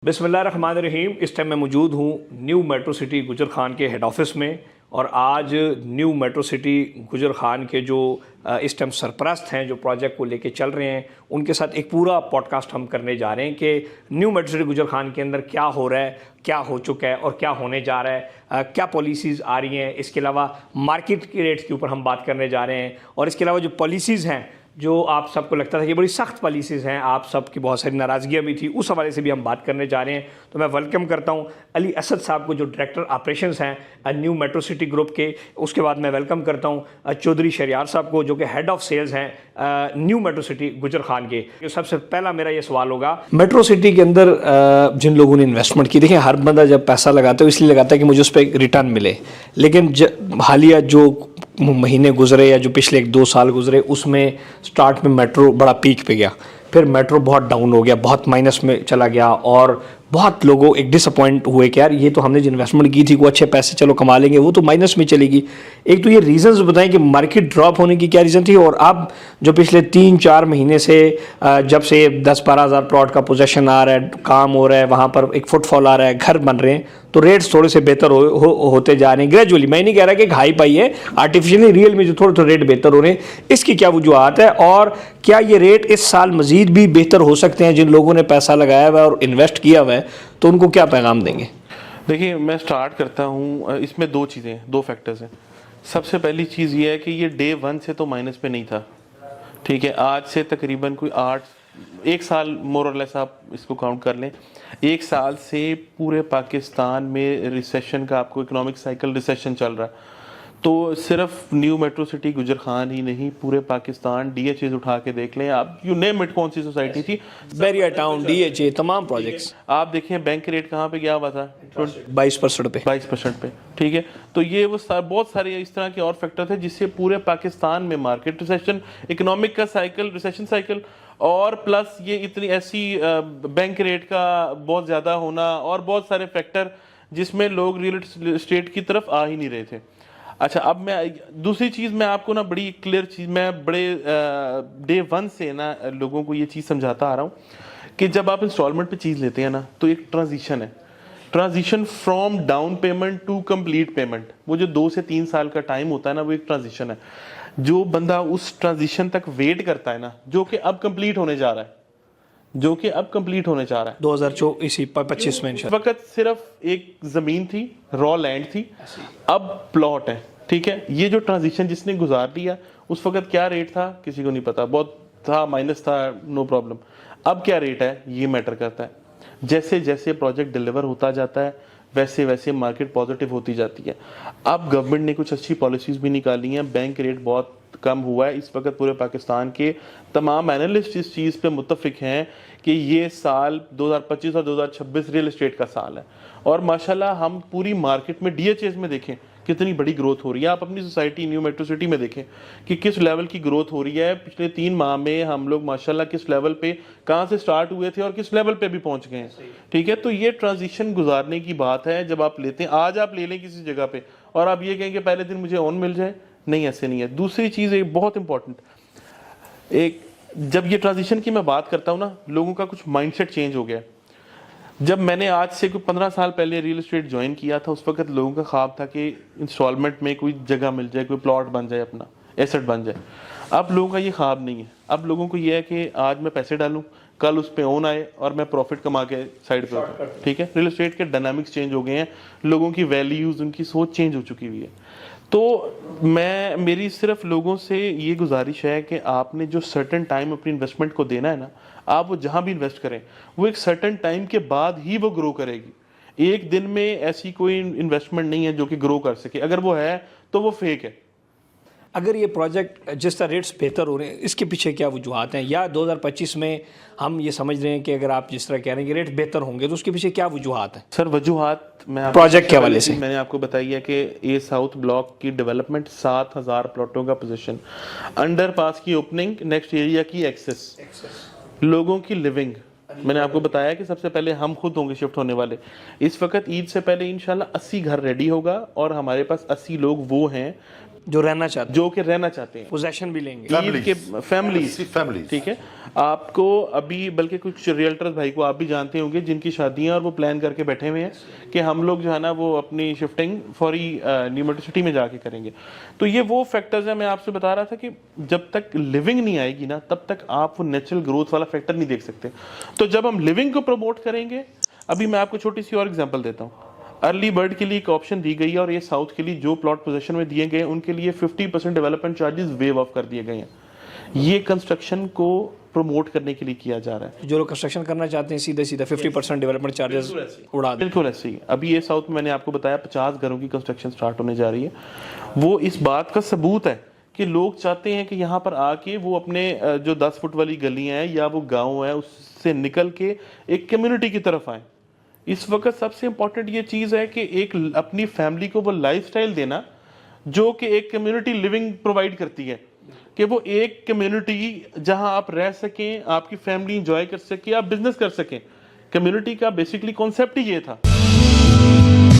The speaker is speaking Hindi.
बिस्मिल्लाहिर्रहमानिर्रहीम। इस टाइम मैं मौजूद हूँ न्यू मेट्रो सिटी गुजर खान के हेड ऑफिस में और आज न्यू मेट्रो सिटी गुजर खान के जो इस टाइम सरपरस्त हैं जो प्रोजेक्ट को लेके चल रहे हैं उनके साथ एक पूरा पॉडकास्ट हम करने जा रहे हैं कि न्यू मेट्रो सिटी गुजर खान के अंदर क्या हो रहा है, क्या हो चुका है और क्या होने जा रहा है, क्या पॉलिसीज़ आ रही हैं। इसके अलावा मार्केट के रेट्स के ऊपर हम बात करने जा रहे हैं और इसके अलावा जो पॉलिसीज़ हैं जो आप सबको लगता था कि बड़ी सख्त पॉलिसीज़ हैं, आप सबकी बहुत सारी नाराज़गियाँ भी थी, उस हवाले से भी हम बात करने जा रहे हैं। तो मैं वेलकम करता हूं अली असद साहब को जो डायरेक्टर ऑपरेशंस हैं न्यू मेट्रो सिटी ग्रुप के। उसके बाद मैं वेलकम करता हूं चौधरी शरियार साहब को जो कि हेड ऑफ सेल्स हैं न्यू मेट्रो सिटी गुजर खान के। सबसे पहला मेरा ये सवाल होगा, मेट्रो सिटी के अंदर जिन लोगों ने इन्वेस्टमेंट की, देखिए हर बंदा जब पैसा लगाता है इसलिए लगाता है कि मुझे उस पर एक रिटर्न मिले, लेकिन हालिया जो महीने गुजरे या जो पिछले 1-2 साल गुजरे उसमें स्टार्ट में मेट्रो बड़ा पीक पे गया, फिर मेट्रो बहुत डाउन हो गया, बहुत माइनस में चला गया और बहुत लोगों एक डिसअपॉइंट हुए कि यार ये तो हमने जो इन्वेस्टमेंट की थी वो अच्छे पैसे चलो कमा लेंगे, वो तो माइनस में चलेगी। एक तो ये रीज़न्स बताएं कि मार्केट ड्रॉप होने की क्या रीज़न थी और अब जो पिछले 3-4 महीने से जब से 10-12 हज़ार प्लॉट का पोजेशन आ रहा है, काम हो रहा है, वहाँ पर एक फुटफॉल आ रहा है, घर बन रहे हैं, तो रेट्स थोड़े से बेहतर होते जा रहे हैं ग्रेजुअली। मैं नहीं कह रहा कि हाई पाई है, आर्टिफिशियली रियल में जो थोड़े रेट बेहतर हो रहे हैं, इसकी क्या वजूहत है और क्या ये रेट इस साल मज़ीद भी बेहतर हो सकते हैं? जिन लोगों ने पैसा लगाया हुआ है और इन्वेस्ट किया हुआ है तो उनको क्या पैगाम देंगे? देखिए, मैं स्टार्ट करता हूँ, इसमें दो चीज़ें, दो फैक्टर्स हैं। सबसे पहली चीज़ ये है कि ये डे 1 से तो माइनस पे नहीं था, ठीक है। आज से तकरीबन कोई 1 साल मोर और लेस आप इसको काउंट कर लें, 1 साल से पूरे पाकिस्तान में रिसेशन का, आपको इकोनॉमिक साइकिल रिसेशन चल रहा है। तो सिर्फ न्यू मेट्रो सिटी गुजर खान ही नहीं, पूरे पाकिस्तान डीएचए उठा के देख लें आप, यू नेम इट, कौन सी सोसाइटी थी, बैरियर टाउन, डीएचए, तमाम प्रोजेक्ट्स आप देखें बैंक रेट कहाँ पे गया हुआ था, 22% पे, 22% पे, ठीक है। तो ये वो बहुत सारे इस तरह के और फैक्टर थे जिससे पूरे पाकिस्तान में मार्केट रिसेशन, इकोनॉमिक का साइकिल, रिसेशन साइकिल, और प्लस ये इतनी ऐसी बैंक रेट का बहुत ज़्यादा होना और बहुत सारे फैक्टर जिसमें लोग रियल एस्टेट की तरफ आ ही नहीं रहे थे। अच्छा, अब मैं दूसरी चीज़ मैं आपको ना बड़ी क्लियर चीज़, मैं बड़े डे 1 से ना लोगों को ये चीज़ समझाता आ रहा हूँ कि जब आप इंस्टॉलमेंट पे चीज़ लेते हैं ना तो एक ट्रांजिशन है, transition from down payment to complete payment. वो जो 2 से 3 साल का टाइम होता है ना, वो एक ट्रांजिशन है। जो बंदा उस ट्रांजिशन तक वेट करता है ना, जो कि अब कंप्लीट होने जा रहा है, जो कि अब कंप्लीट होने जा रहा है 2024-25 में। इस वक्त सिर्फ एक ज़मीन थी, रॉ लैंड थी, अब प्लॉट है, ठीक है। ये जो ट्रांजिशन जिसने गुजार लिया, उस वक्त क्या रेट था किसी को नहीं पता, बहुत था, माइनस था, नो प्रॉब्लम। अब क्या रेट है ये मैटर करता है। जैसे जैसे प्रोजेक्ट डिलीवर होता जाता है वैसे वैसे मार्केट पॉजिटिव होती जाती है। अब गवर्नमेंट ने कुछ अच्छी पॉलिसीज़ भी निकाली हैं, बैंक रेट बहुत कम हुआ है। इस वक्त पूरे पाकिस्तान के तमाम एनालिस्ट इस चीज़ पे मुत्तफिक हैं कि ये साल 2025 और 2026 रियल एस्टेट का साल है और माशाल्लाह हम पूरी मार्केट में डीएचएस में देखें कितनी बड़ी ग्रोथ हो रही है। आप अपनी सोसाइटी न्यू मेट्रो सिटी में देखें कि किस लेवल की ग्रोथ हो रही है। पिछले 3 माह में हम लोग माशाल्लाह किस लेवल पे, कहाँ से स्टार्ट हुए थे और किस लेवल पे भी पहुंच गए हैं, ठीक है। तो ये ट्रांजिशन गुजारने की बात है। जब आप लेते हैं, आज आप ले लें किसी जगह पे और आप ये कहें कि पहले दिन मुझे ऑन मिल जाए, नहीं, ऐसे नहीं है। दूसरी चीज़ एक बहुत इंपॉर्टेंट, एक जब ये ट्रांजिशन की मैं बात करता हूँ ना, लोगों का कुछ माइंडसेट चेंज हो गया। जब मैंने आज से कोई 15 साल पहले रियल एस्टेट ज्वाइन किया था, उस वक्त लोगों का ख्वाब था कि इंस्टॉलमेंट में कोई जगह मिल जाए, कोई प्लॉट बन जाए, अपना एसेट बन जाए। अब लोगों का ये ख्वाब नहीं है। अब लोगों को ये है कि आज मैं पैसे डालूं, कल उस पे ओन आए और मैं प्रॉफिट कमा के साइड पे होता, ठीक है। रियल एस्टेट के डायनामिक्स चेंज हो गए हैं, लोगों की वैल्यूज़, उनकी सोच चेंज हो चुकी हुई है। तो मेरी सिर्फ लोगों से ये गुजारिश है कि आपने जो सर्टेन टाइम अपनी इन्वेस्टमेंट को देना है ना, आप वो जहाँ भी इन्वेस्ट करें वो एक सर्टेन टाइम के बाद ही वो ग्रो करेगी। एक दिन में ऐसी कोई इन्वेस्टमेंट नहीं है जो कि ग्रो कर सके, अगर वो है तो वो फेक है। अगर ये प्रोजेक्ट जिस तरह रेट्स बेहतर हो रहे हैं, इसके पीछे क्या वजूहत हैं? या 2025 में हम ये समझ रहे हैं कि अगर आप जिस तरह कह रहे हैं कि रेट बेहतर होंगे तो उसके पीछे क्या वजूहत है? सर, वजूहत मैं प्रोजेक्ट के हवाले से मैंने आपको बताई है कि ए साउथ ब्लॉक की डेवलपमेंट, 7000 प्लॉटों का पोजीशन, अंडर पास की ओपनिंग, नेक्स्ट एरिया की एक्सेस, लोगों की लिविंग। मैंने आपको बताया कि सबसे पहले हम खुद होंगे शिफ्ट होने वाले। इस वक्त ईद से पहले इंशाल्लाह 80 घर रेडी होगा और हमारे पास 80 लोग वो हैं जो रहना चाहते हैं, जो कि रहना चाहते हैं, पोजेशन भी लेंगे। ईद के फैमिली, ठीक है। आपको अभी बल्कि कुछ रियल्टर्स भाई को आप भी जानते होंगे जिनकी शादियां और वो प्लान करके बैठे हुए हैं कि हम लोग जो है ना वो अपनी शिफ्टिंग फौरी न्यू मेट्रो सिटी में जाके करेंगे। तो ये वो फैक्टर्स है, मैं आपसे बता रहा था कि जब तक लिविंग नहीं आएगी ना तब तक आप वो नेचुरल ग्रोथ वाला फैक्टर नहीं देख सकते। तो जब हम लिविंग को प्रमोट करेंगे, अभी मैं आपको छोटी सी और एग्जांपल देता हूँ। अर्ली बर्ड के लिए एक ऑप्शन दी गई है और ये साउथ के लिए जो प्लॉट पोजीशन में दिए गए उनके लिए 50% डेवलपमेंट चार्जेस वेव ऑफ कर दिए गए हैं। ये कंस्ट्रक्शन को प्रमोट करने के लिए किया जा रहा है। जो लोग कंस्ट्रक्शन करना चाहते हैं सीधे सीधा 50% डेवलपमेंट चार्जेस उड़ा दें। बिल्कुल ऐसे ही। अभी ये साउथ में मैंने आपको बताया 50 घरों की कंस्ट्रक्शन स्टार्ट होने जा रही है। वो इस बात का सबूत है कि लोग चाहते हैं कि यहाँ पर आके वो अपने जो 10 फुट वाली गलियां हैं या वो गाँव है उससे निकल के एक कम्युनिटी की तरफ आए। इस वक्त सबसे इंपॉर्टेंट ये चीज है कि एक अपनी फैमिली को वो लाइफस्टाइल देना जो कि एक कम्युनिटी लिविंग प्रोवाइड करती है, कि वो एक कम्युनिटी जहां आप रह सकें, आपकी फैमिली एंजॉय कर सके, आप बिजनेस कर सकें। कम्युनिटी का बेसिकली कॉन्सेप्ट ही ये था।